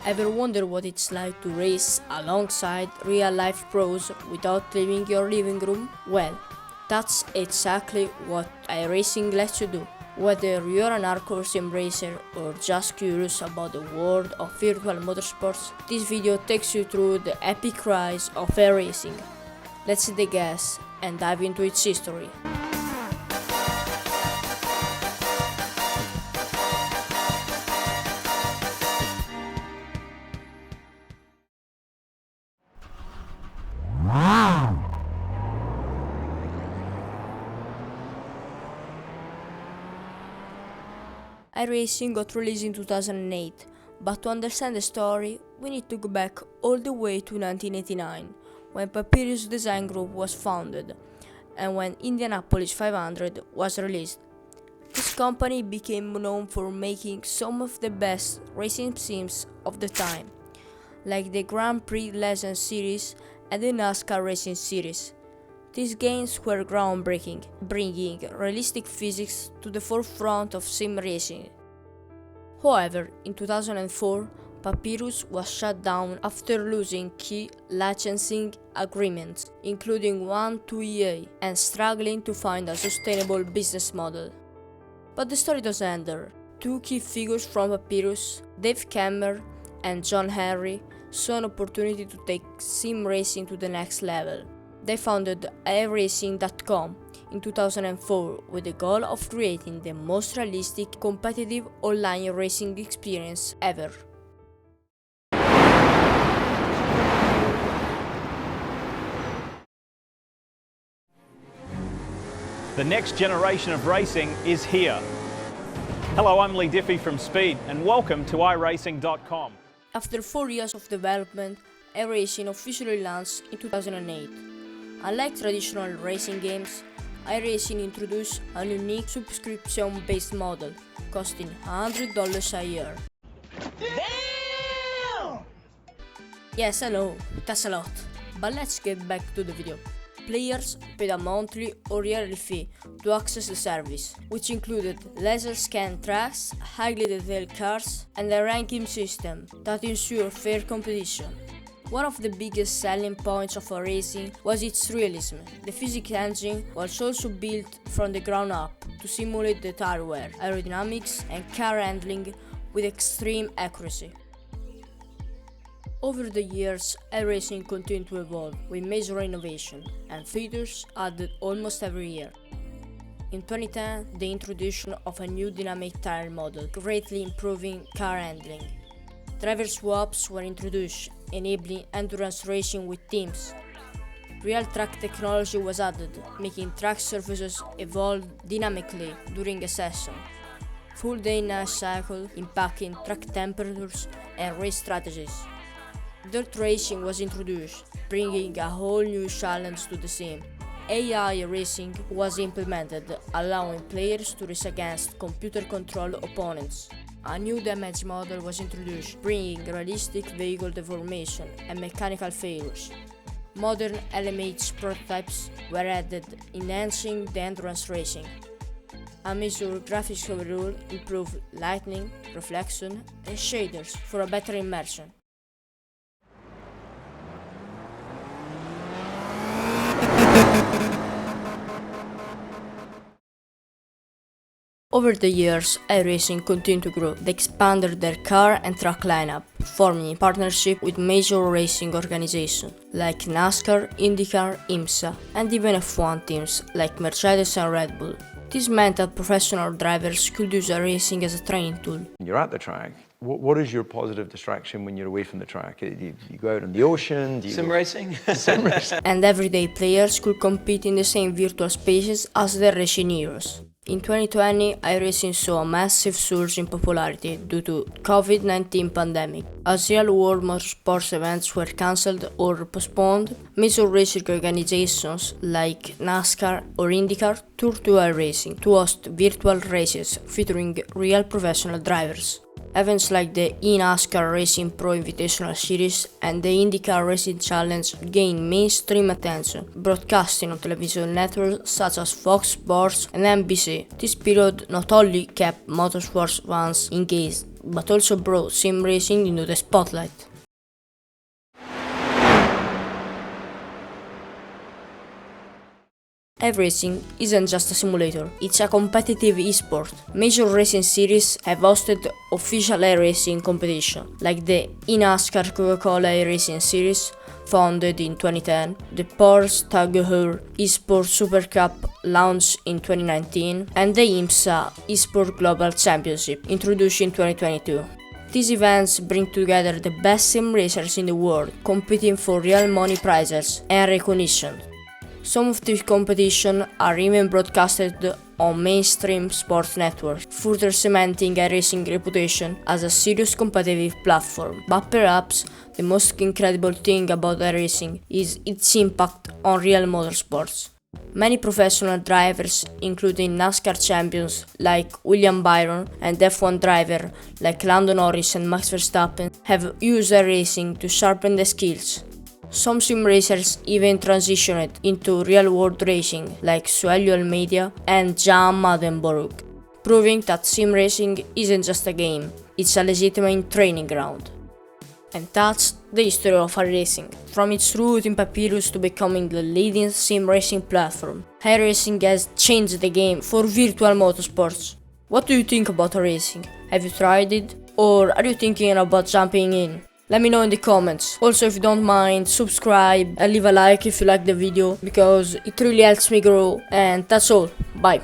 Ever wonder what it's like to race alongside real-life pros without leaving your living room? Well, that's exactly what iRacing lets you do. Whether you're an hardcore sim racer or just curious about the world of virtual motorsports, this video takes you through the epic rise of iRacing. Let's hit the gas and dive into its history. iRacing got released in 2008, but to understand the story, we need to go back all the way to 1989, when Papyrus Design Group was founded, and when Indianapolis 500 was released. This company became known for making some of the best racing sims of the time, like the Grand Prix Legends series and the NASCAR Racing series. These games were groundbreaking, bringing realistic physics to the forefront of sim racing. However, in 2004, Papyrus was shut down after losing key licensing agreements, including one to EA, and struggling to find a sustainable business model. But the story doesn't end there. Two key figures from Papyrus, Dave Kammer and John Henry, saw an opportunity to take sim racing to the next level. They founded iRacing.com in 2004 with the goal of creating the most realistic, competitive online racing experience ever. The next generation of racing is here. Hello, I'm Lee Diffie from Speed, and welcome to iRacing.com. After 4 years of development, iRacing officially launched in 2008. Unlike traditional racing games, iRacing introduced a unique subscription-based model, costing $100 a year. Damn! Yes, I know, that's a lot. But let's get back to the video. Players paid a monthly or yearly fee to access the service, which included laser-scanned tracks, highly detailed cars, and a ranking system that ensured fair competition. One of the biggest selling points of iRacing was its realism. The physics engine was also built from the ground up to simulate the tire wear, aerodynamics, and car handling with extreme accuracy. Over the years, iRacing continued to evolve with major innovation and features added almost every year. In 2010, the introduction of a new dynamic tire model, greatly improving car handling. Driver swaps were introduced, enabling endurance racing with teams. Real track technology was added, making track surfaces evolve dynamically during a session. Full day night cycle impacting track temperatures and race strategies. Dirt racing was introduced, bringing a whole new challenge to the sim. AI racing was implemented, allowing players to race against computer-controlled opponents. A new damage model was introduced, bringing realistic vehicle deformation and mechanical failures. Modern LMH prototypes were added, enhancing the endurance racing. A major graphics overhaul improved lighting, reflection, and shaders for a better immersion. Over the years, iRacing continued to grow. They expanded their car and track lineup, forming a partnership with major racing organizations like NASCAR, IndyCar, IMSA, and even F1 teams like Mercedes and Red Bull. This meant that professional drivers could use iRacing as a training tool. You're at the track. What is your positive distraction when you're away from the track? Do you go out on the ocean? Sim racing? Sim racing. And everyday players could compete in the same virtual spaces as their racing heroes. In 2020, iRacing saw a massive surge in popularity due to COVID-19 pandemic. As real-world motorsports events were cancelled or postponed, major racing organizations like NASCAR or IndyCar toured to iRacing to host virtual races featuring real professional drivers. Events like the eNASCAR Racing Pro Invitational Series and the IndyCar Racing Challenge gained mainstream attention, broadcasting on television networks such as Fox Sports and NBC. This period not only kept motorsports fans engaged, but also brought sim racing into the spotlight. iRacing isn't just a simulator, it's a competitive esport. Major racing series have hosted official iRacing competition, like the NASCAR Coca-Cola iRacing Series, founded in 2010, the Porsche Tag Heuer Esport Super Cup launched in 2019, and the IMSA Esport Global Championship, introduced in 2022. These events bring together the best sim racers in the world, competing for real money prizes and recognition. Some of these competitions are even broadcasted on mainstream sports networks, further cementing iRacing's reputation as a serious competitive platform. But perhaps the most incredible thing about iRacing is its impact on real motorsports. Many professional drivers, including NASCAR champions like William Byron and F1 drivers like Lando Norris and Max Verstappen, have used iRacing to sharpen their skills. Some sim racers even transitioned into real-world racing like Suelio Almeida and Jan Madenborough, proving that sim racing isn't just a game, it's a legitimate training ground. And that's the history of iRacing, from its root in Papyrus to becoming the leading sim racing platform. iRacing has changed the game for virtual motorsports. What do you think about iRacing? Have you tried it? Or are you thinking about jumping in? Let me know in the comments. Also, if you don't mind, subscribe and leave a like if you like the video, because it really helps me grow. And that's all. Bye.